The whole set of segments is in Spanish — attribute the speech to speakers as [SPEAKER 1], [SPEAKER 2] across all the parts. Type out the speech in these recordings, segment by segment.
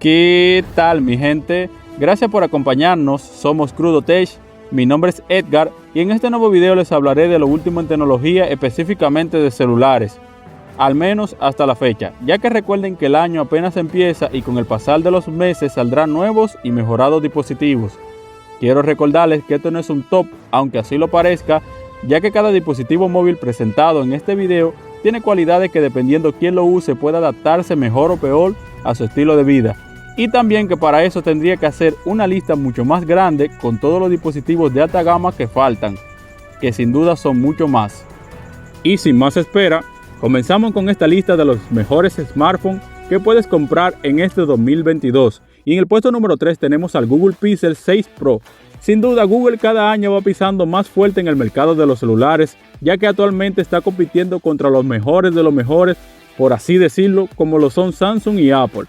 [SPEAKER 1] ¿Qué tal, mi gente? Gracias por acompañarnos, somos Crudo Tech, mi nombre es Edgar y en este nuevo video les hablaré de lo último en tecnología, específicamente de celulares, al menos hasta la fecha, ya que recuerden que el año apenas empieza y con el pasar de los meses saldrán nuevos y mejorados dispositivos. Quiero recordarles que esto no es un top, aunque así lo parezca, ya que cada dispositivo móvil presentado en este video tiene cualidades que dependiendo quién lo use puede adaptarse mejor o peor a su estilo de vida. Y también que para eso tendría que hacer una lista mucho más grande con todos los dispositivos de alta gama que faltan, que sin duda son mucho más. Y sin más espera, comenzamos con esta lista de los mejores smartphones que puedes comprar en este 2022. Y en el puesto número 3 tenemos al Google Pixel 6 Pro. Sin duda Google cada año va pisando más fuerte en el mercado de los celulares, ya que actualmente está compitiendo contra los mejores de los mejores, por así decirlo, como lo son Samsung y Apple.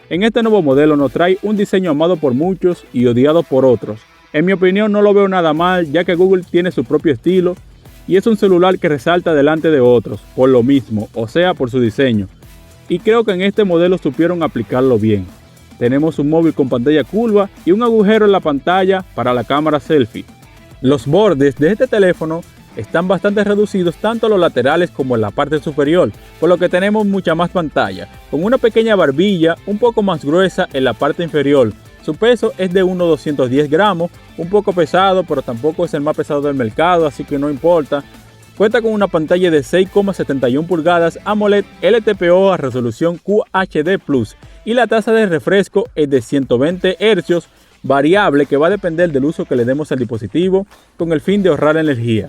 [SPEAKER 1] En este nuevo modelo nos trae un diseño amado por muchos y odiado por otros. En mi opinión no lo veo nada mal, ya que Google tiene su propio estilo y es un celular que resalta delante de otros, por lo mismo, o sea por su diseño. Y creo que en este modelo supieron aplicarlo bien. Tenemos un móvil con pantalla curva y un agujero en la pantalla para la cámara selfie. Los bordes de este teléfono están bastante reducidos tanto a los laterales como en la parte superior, por lo que tenemos mucha más pantalla, con una pequeña barbilla un poco más gruesa en la parte inferior. Su peso es de unos 210 gramos, un poco pesado, pero tampoco es el más pesado del mercado, así que no importa. Cuenta con una pantalla de 6,71 pulgadas AMOLED LTPO a resolución QHD+, y la tasa de refresco es de 120 Hz, variable que va a depender del uso que le demos al dispositivo, con el fin de ahorrar energía.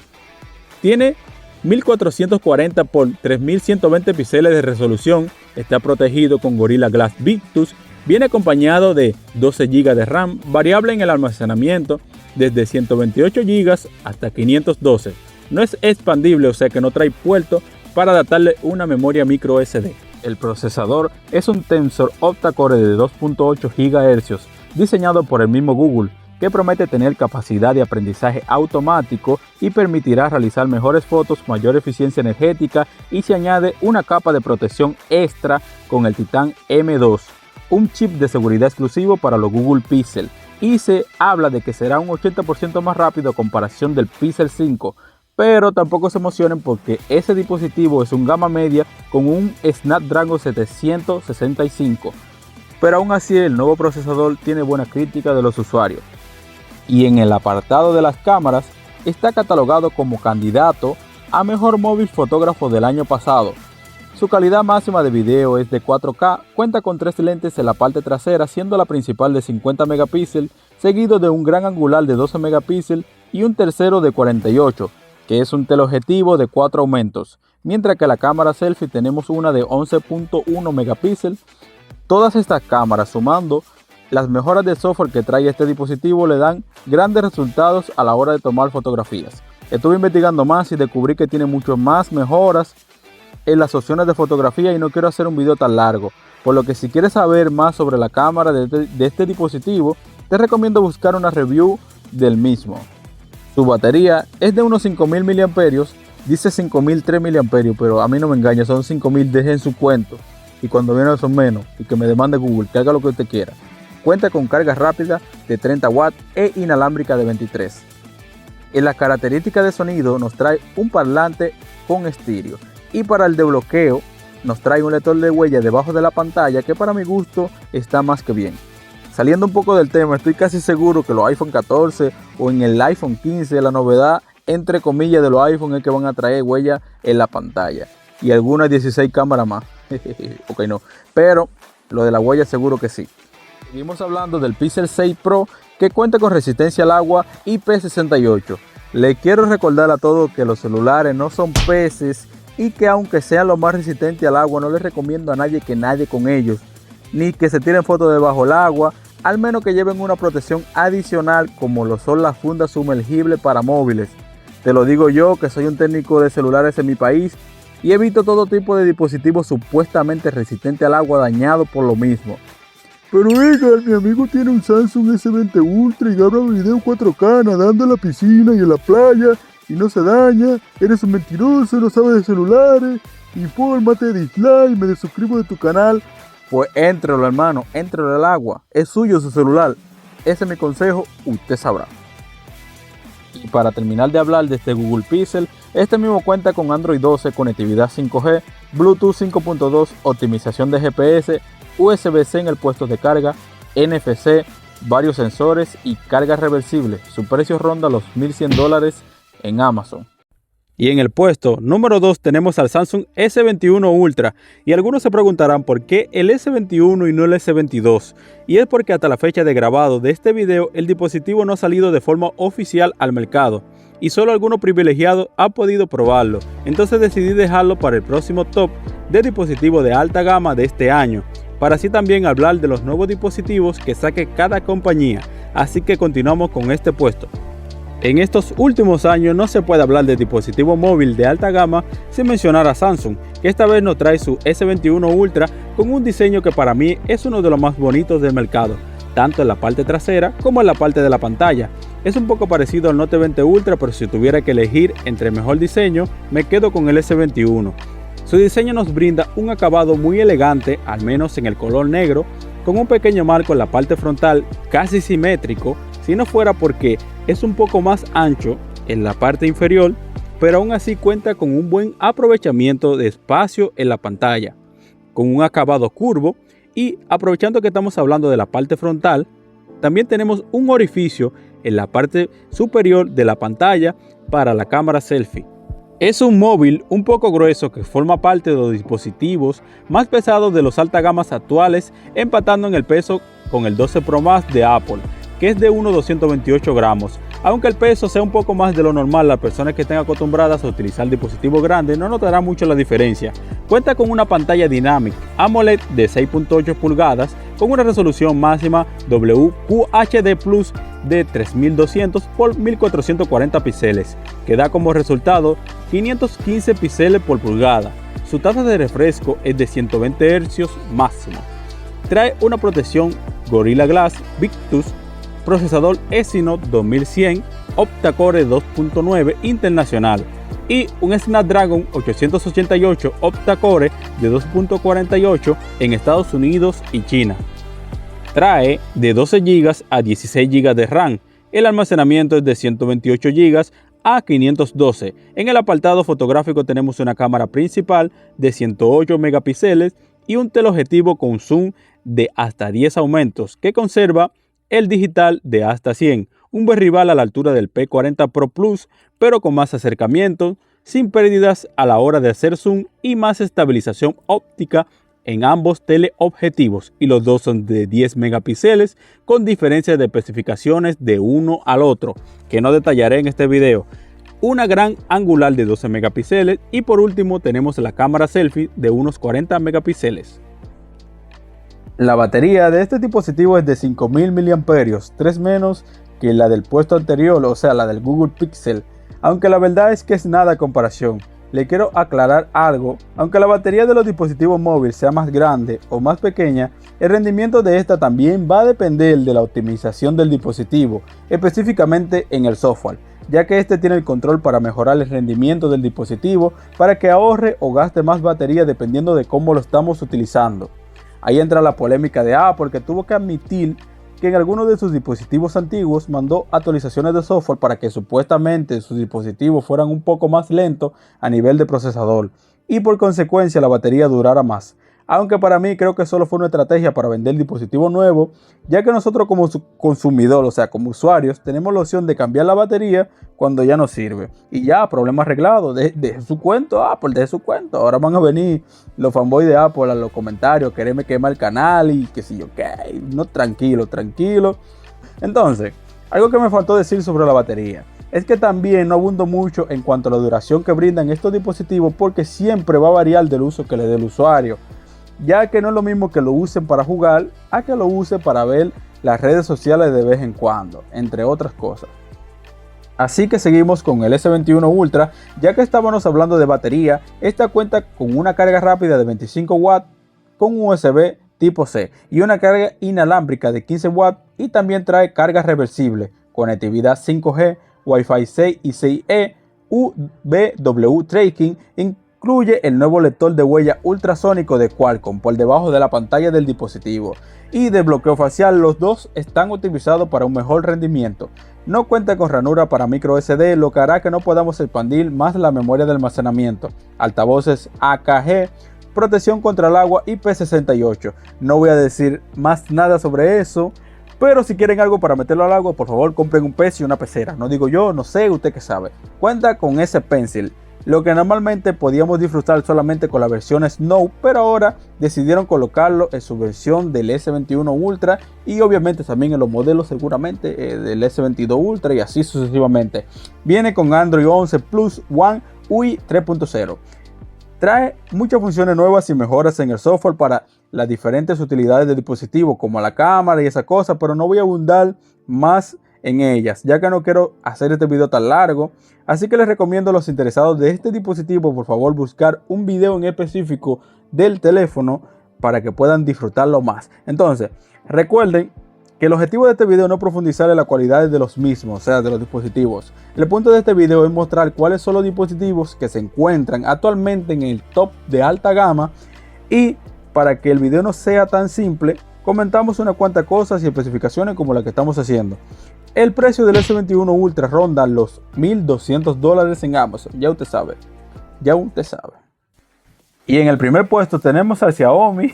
[SPEAKER 1] Tiene 1440 x 3120 píxeles de resolución, está protegido con Gorilla Glass Victus, viene acompañado de 12 GB de RAM, variable en el almacenamiento, desde 128 GB hasta 512. No es expandible, o sea que no trae puerto para adaptarle una memoria micro SD. El procesador es un Tensor octa-core de 2.8 GHz, diseñado por el mismo Google, que promete tener capacidad de aprendizaje automático y permitirá realizar mejores fotos, mayor eficiencia energética y se añade una capa de protección extra con el Titan M2, un chip de seguridad exclusivo para los Google Pixel, y se habla de que será un 80% más rápido a comparación del Pixel 5, pero tampoco se emocionen porque ese dispositivo es un gama media con un Snapdragon 765, pero aún así el nuevo procesador tiene buena crítica de los usuarios. Y en el apartado de las cámaras está catalogado como candidato a mejor móvil fotógrafo del año pasado. Su calidad máxima de video es de 4K, cuenta con 3 lentes en la parte trasera, siendo la principal de 50 megapíxeles, seguido de un gran angular de 12 megapíxeles y un tercero de 48, que es un teleobjetivo de 4 aumentos, mientras que la cámara selfie tenemos una de 11.1 megapíxeles. Todas estas cámaras, sumando las mejoras de software que trae este dispositivo, le dan grandes resultados a la hora de tomar fotografías. Estuve investigando más y descubrí que tiene mucho más mejoras en las opciones de fotografía y no quiero hacer un video tan largo, por lo que si quieres saber más sobre la cámara de este dispositivo, te recomiendo buscar una review del mismo. Su batería es de unos 5000 mAh, dice 5003 mAh, pero a mí no me engaña, son 5000, dejen su cuento. Y cuando vienen son menos, y que me demande Google, que haga lo que usted quiera. Cuenta con carga rápida de 30 watts e inalámbrica de 23. En las características de sonido nos trae un parlante con estéreo. Y para el desbloqueo nos trae un lector de huella debajo de la pantalla que para mi gusto está más que bien. Saliendo un poco del tema, estoy casi seguro que los iPhone 14 o en el iPhone 15 la novedad entre comillas de los iPhone es que van a traer huella en la pantalla. Y algunas 16 cámaras más. Ok, no. Pero lo de la huella seguro que sí. Seguimos hablando del Pixel 6 Pro, que cuenta con resistencia al agua IP68. Le quiero recordar a todos que los celulares no son peces y que aunque sean los más resistentes al agua, no les recomiendo a nadie que nade con ellos, ni que se tiren fotos debajo del agua, al menos que lleven una protección adicional como lo son las fundas sumergibles para móviles. Te lo digo yo, que soy un técnico de celulares en mi país y he visto todo tipo de dispositivos supuestamente resistentes al agua dañados por lo mismo. Pero Edgar, mi amigo tiene un Samsung S20 Ultra y graba video 4K nadando en la piscina y en la playa y no se daña. Eres un mentiroso, no sabes de celulares. Infórmate, dislike, me desuscribo de tu canal. pues éntrelo, hermano, éntrelo al agua. Es suyo su celular. Ese es mi consejo, usted sabrá. Y para terminar de hablar de este Google Pixel, este mismo cuenta con Android 12, conectividad 5G, Bluetooth 5.2, optimización de GPS, USB-C en el puesto de carga, NFC, varios sensores y carga reversible. Su precio ronda los $1,100 en Amazon. Y en el puesto número 2 tenemos al Samsung S21 Ultra, y algunos se preguntarán por qué el S21 y no el S22, y es porque hasta la fecha de grabado de este video el dispositivo no ha salido de forma oficial al mercado, y solo algunos privilegiados han podido probarlo, entonces decidí dejarlo para el próximo top de dispositivos de alta gama de este año, para así también hablar de los nuevos dispositivos que saque cada compañía, así que continuamos con este puesto. En estos últimos años no se puede hablar de dispositivo móvil de alta gama sin mencionar a Samsung, que esta vez nos trae su S21 Ultra con un diseño que para mí es uno de los más bonitos del mercado, tanto en la parte trasera como en la parte de la pantalla. Es un poco parecido al Note 20 Ultra, pero si tuviera que elegir entre mejor diseño, me quedo con el S21. Su diseño nos brinda un acabado muy elegante, al menos en el color negro, con un pequeño marco en la parte frontal casi simétrico, si no fuera porque es un poco más ancho en la parte inferior, pero aún así cuenta con un buen aprovechamiento de espacio en la pantalla, con un acabado curvo. Y aprovechando que estamos hablando de la parte frontal, también tenemos un orificio en la parte superior de la pantalla para la cámara selfie. Es un móvil un poco grueso que forma parte de los dispositivos más pesados de los alta gamas actuales, empatando en el peso con el 12 Pro Max de Apple, que es de unos 228 gramos. Aunque el peso sea un poco más de lo normal, las personas que estén acostumbradas a utilizar dispositivos grandes no notarán mucho la diferencia. Cuenta con una pantalla Dynamic AMOLED de 6.8 pulgadas con una resolución máxima WQHD Plus de 3200 x 1440 píxeles, que da como resultado 515 píxeles por pulgada. Su tasa de refresco es de 120 Hz máximo. Trae una protección Gorilla Glass Victus, procesador Exynos 2100 octa-core 2.9 internacional y un Snapdragon 888 octa-core de 2.48 en Estados Unidos y China. Trae de 12 GB a 16 GB de RAM. El almacenamiento es de 128 GB a 512. En el apartado fotográfico tenemos una cámara principal de 108 megapíxeles y un teleobjetivo con zoom de hasta 10 aumentos que conserva el digital de hasta 100, un buen rival a la altura del P40 Pro Plus, pero con más acercamiento, sin pérdidas a la hora de hacer zoom y más estabilización óptica en ambos teleobjetivos, y los dos son de 10 megapíxeles con diferencias de especificaciones de uno al otro, que no detallaré en este video. Una gran angular de 12 megapíxeles y por último tenemos la cámara selfie de unos 40 megapíxeles. La batería de este dispositivo es de 5000 mAh, 3 menos que la del puesto anterior, o sea la del Google Pixel, aunque la verdad es que es nada a comparación. Le quiero aclarar algo: aunque la batería de los dispositivos móviles sea más grande o más pequeña, el rendimiento de esta también va a depender de la optimización del dispositivo, específicamente en el software, ya que este tiene el control para mejorar el rendimiento del dispositivo para que ahorre o gaste más batería dependiendo de cómo lo estamos utilizando. Ahí entra la polémica de Apple, que tuvo que admitir que en algunos de sus dispositivos antiguos mandó actualizaciones de software para que supuestamente sus dispositivos fueran un poco más lentos a nivel de procesador y por consecuencia la batería durara más. Aunque para mí creo que solo fue una estrategia para vender dispositivos nuevos, ya que nosotros como consumidor, o sea como usuarios, tenemos la opción de cambiar la batería cuando ya no sirve. Y ya, problema arreglado, deje su cuento Apple, deje su cuento. Ahora van a venir los fanboys de Apple a los comentarios, quererme quemar el canal y que si yo qué. No, tranquilo. Entonces, algo que me faltó decir sobre la batería es que también no abundo mucho en cuanto a la duración que brindan estos dispositivos, porque siempre va a variar del uso que le dé el usuario, ya que no es lo mismo que lo usen para jugar a que lo use para ver las redes sociales de vez en cuando, entre otras cosas. Así que seguimos con el S21 Ultra. Ya que estábamos hablando de batería, esta cuenta con una carga rápida de 25 watts con USB tipo C y una carga inalámbrica de 15 watts, y también trae carga reversible, conectividad 5G, Wi-Fi 6 y 6E, UWB tracking, Incluye el nuevo lector de huella ultrasónico de Qualcomm por debajo de la pantalla del dispositivo y de bloqueo facial. Los dos están optimizados para un mejor rendimiento. No cuenta con ranura para micro SD, lo que hará que no podamos expandir más la memoria de almacenamiento. Altavoces AKG, protección contra el agua IP68. No voy a decir más nada sobre eso, pero si quieren algo para meterlo al agua, por favor compren un pez y una pecera. No digo yo, no sé, usted que sabe. Cuenta con S Pencil, lo que normalmente podíamos disfrutar solamente con la versión Snow, pero ahora decidieron colocarlo en su versión del S21 Ultra y obviamente también en los modelos seguramente del S22 Ultra y así sucesivamente. Viene con Android 11 Plus One UI 3.0. Trae muchas funciones nuevas y mejoras en el software para las diferentes utilidades del dispositivo, como la cámara y esa cosa, pero no voy a abundar más en ellas, ya que no quiero hacer este video tan largo. Así que les recomiendo a los interesados de este dispositivo, por favor, buscar un video en específico del teléfono para que puedan disfrutarlo más. Entonces, recuerden que el objetivo de este video no es profundizar en las cualidades de los mismos, o sea, de los dispositivos. El punto de este video es mostrar cuáles son los dispositivos que se encuentran actualmente en el top de alta gama, y para que el video no sea tan simple, comentamos unas cuantas cosas y especificaciones como la que estamos haciendo. El precio del S21 Ultra ronda los $1,200 en Amazon, ya usted sabe, ya usted sabe. Y en el primer puesto tenemos al Xiaomi.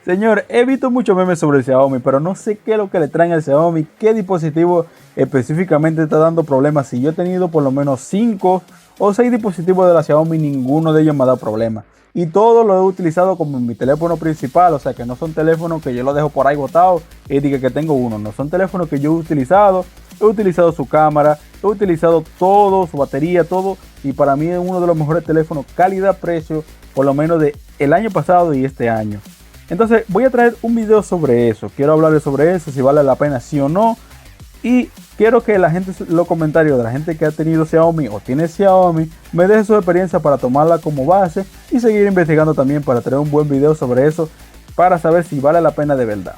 [SPEAKER 1] Señor, he visto muchos memes sobre el Xiaomi, pero no sé qué es lo que le traen al Xiaomi, qué dispositivo específicamente está dando problemas. Si yo he tenido por lo menos 5 o 6 dispositivos de la Xiaomi, ninguno de ellos me ha dado problemas. Y todo lo he utilizado como mi teléfono principal, o sea que no son teléfonos que yo lo dejo por ahí botado y diga que tengo uno. No son teléfonos que yo he utilizado su cámara, he utilizado todo, su batería, todo. Y para mí es uno de los mejores teléfonos calidad-precio, por lo menos del año pasado y este año. Entonces voy a traer un video sobre eso, quiero hablarles sobre eso, si vale la pena sí o no. Y quiero que la gente, los comentarios de la gente que ha tenido Xiaomi o tiene Xiaomi, me deje su experiencia para tomarla como base y seguir investigando también para traer un buen video sobre eso, para saber si vale la pena de verdad.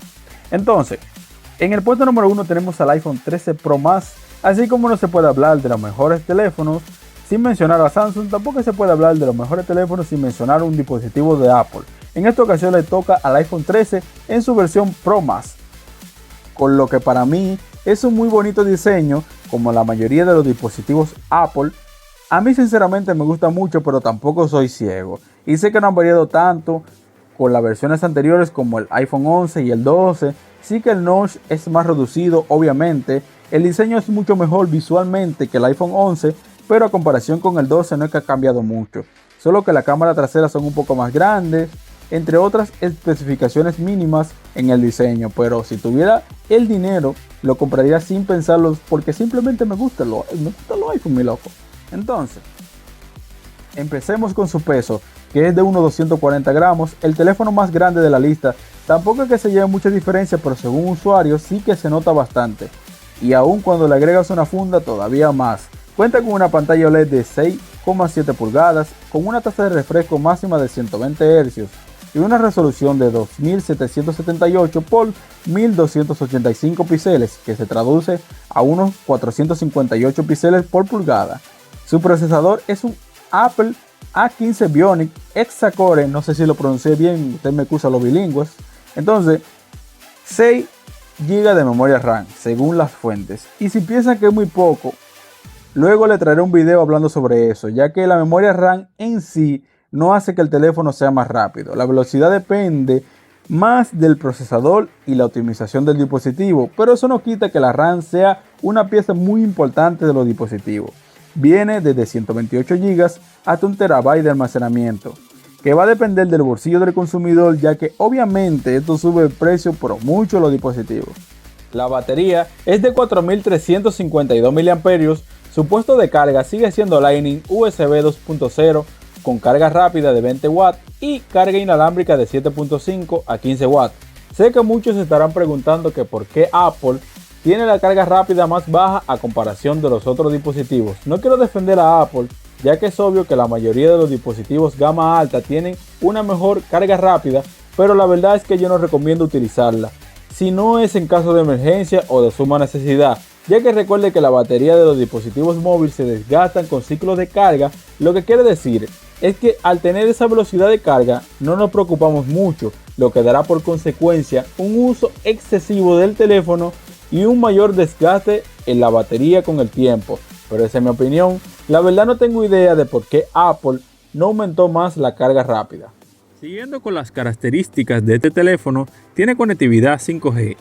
[SPEAKER 1] Entonces, en el puesto número 1 tenemos al iPhone 13 Pro Max. Así como no se puede hablar de los mejores teléfonos sin mencionar a Samsung, tampoco se puede hablar de los mejores teléfonos sin mencionar un dispositivo de Apple. En esta ocasión le toca al iPhone 13 en su versión Pro Max, con lo que para mí es un muy bonito diseño, como la mayoría de los dispositivos Apple. A mí sinceramente me gusta mucho, pero tampoco soy ciego. Y sé que no han variado tanto con las versiones anteriores como el iPhone 11 y el 12. Sí que el notch es más reducido, obviamente. El diseño es mucho mejor visualmente que el iPhone 11, pero a comparación con el 12 no es que ha cambiado mucho. Solo que las cámaras traseras son un poco más grandes, entre otras especificaciones mínimas en el diseño. Pero si tuviera el dinero, lo compraría sin pensarlo, porque simplemente me gusta los iPhone, mi loco. Entonces, empecemos con su peso, que es de unos 240 gramos, el teléfono más grande de la lista. Tampoco es que se lleve mucha diferencia, pero según usuarios sí que se nota bastante. Y aún cuando le agregas una funda, todavía más. Cuenta con una pantalla OLED de 6,7 pulgadas, con una tasa de refresco máxima de 120 Hz y una resolución de 2778 por 1285 píxeles, que se traduce a unos 458 píxeles por pulgada. Su procesador es un Apple A15 Bionic Hexa-Core, no sé si lo pronuncié bien, usted me excusa los bilingües. Entonces, 6 GB de memoria RAM, según las fuentes. Y si piensan que es muy poco, luego le traeré un video hablando sobre eso, ya que la memoria RAM en sí no hace que el teléfono sea más rápido. La velocidad depende más del procesador y la optimización del dispositivo, pero eso no quita que la RAM sea una pieza muy importante de los dispositivos. Viene desde 128 GB hasta 1 TB de almacenamiento, que va a depender del bolsillo del consumidor, ya que obviamente esto sube el precio por mucho de los dispositivos. La batería es de 4352 mAh, su puesto de carga sigue siendo Lightning USB 2.0 con carga rápida de 20 watts y carga inalámbrica de 7.5 a 15 watts. Sé que muchos se estarán preguntando que por qué Apple tiene la carga rápida más baja a comparación de los otros dispositivos. No quiero defender a Apple, ya que es obvio que la mayoría de los dispositivos gama alta tienen una mejor carga rápida, pero la verdad es que yo no recomiendo utilizarla si no es en caso de emergencia o de suma necesidad, ya que recuerde que la batería de los dispositivos móviles se desgastan con ciclos de carga, lo que quiere decir es que al tener esa velocidad de carga no nos preocupamos mucho, lo que dará por consecuencia un uso excesivo del teléfono y un mayor desgaste en la batería con el tiempo. Pero esa es mi opinión. La verdad no tengo idea de por qué Apple no aumentó más la carga rápida. Siguiendo con las características de este teléfono, tiene conectividad 5G,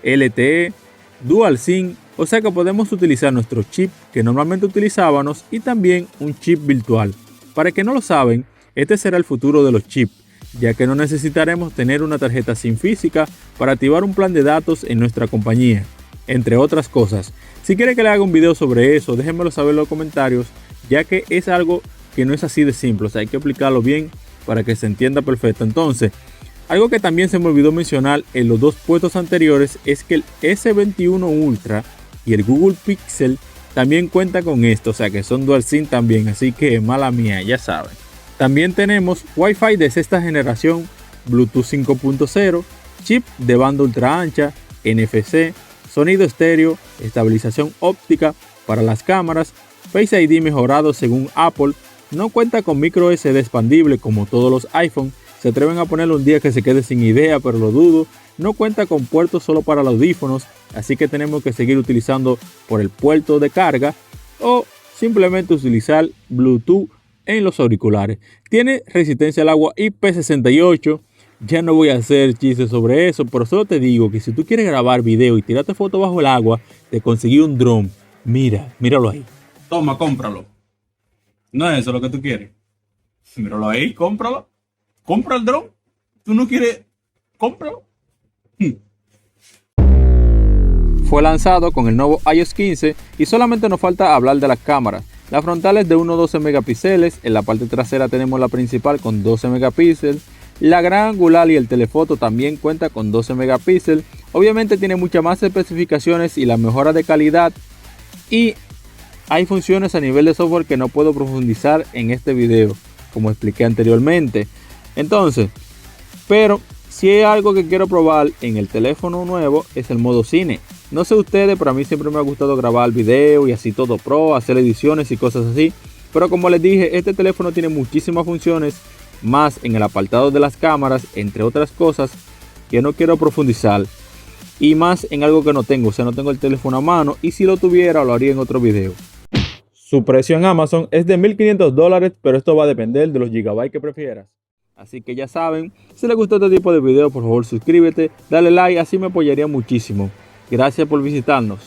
[SPEAKER 1] LTE, Dual SIM, o sea que podemos utilizar nuestro chip que normalmente utilizábamos y también un chip virtual. Para que no lo saben, este será el futuro de los chips, ya que no necesitaremos tener una tarjeta SIM física para activar un plan de datos en nuestra compañía, entre otras cosas. Si quieren que le haga un video sobre eso, déjenmelo saber en los comentarios, ya que es algo que no es así de simple, o sea, hay que explicarlo bien para que se entienda perfecto. Entonces, algo que también se me olvidó mencionar en los dos puestos anteriores es que el S21 Ultra y el Google Pixel también cuenta con esto, o sea que son Dual SIM también, así que mala mía, ya saben. También tenemos Wi-Fi de sexta generación, Bluetooth 5.0, chip de banda ultra ancha, NFC, sonido estéreo, estabilización óptica para las cámaras, Face ID mejorado según Apple, no cuenta con micro SD expandible como todos los iPhone, se atreven a ponerlo un día que se quede sin idea, pero lo dudo, no cuenta con puertos solo para los audífonos, así que tenemos que seguir utilizando por el puerto de carga o simplemente utilizar Bluetooth en los auriculares. Tiene resistencia al agua IP68. Ya no voy a hacer chistes sobre eso, pero solo te digo que si tú quieres grabar video y tirarte foto bajo el agua, te conseguí un dron. Míralo ahí. Toma, cómpralo. No es eso lo que tú quieres. Míralo ahí, cómpralo. Compra el dron. ¿Tú no quieres? Cómpralo. Fue lanzado con el nuevo iOS 15 y solamente nos falta hablar de las cámaras. La frontal es de 1.12 megapíxeles, en la parte trasera tenemos la principal con 12 megapíxeles, la gran angular y el telefoto también cuenta con 12 megapíxeles, obviamente tiene muchas más especificaciones y la mejora de calidad, y hay funciones a nivel de software que no puedo profundizar en este video, como expliqué anteriormente. Entonces, pero si hay algo que quiero probar en el teléfono nuevo es el modo cine. No sé ustedes, pero a mí siempre me ha gustado grabar video y así todo pro, hacer ediciones y cosas así. Pero como les dije, este teléfono tiene muchísimas funciones, más en el apartado de las cámaras, entre otras cosas, que no quiero profundizar. Y más en algo que no tengo, o sea, no tengo el teléfono a mano, y si lo tuviera lo haría en otro video. Su precio en Amazon es de $1,500, pero esto va a depender de los gigabytes que prefieras. Así que ya saben, si les gustó este tipo de video, por favor suscríbete, dale like, así me apoyaría muchísimo. Gracias por visitarnos.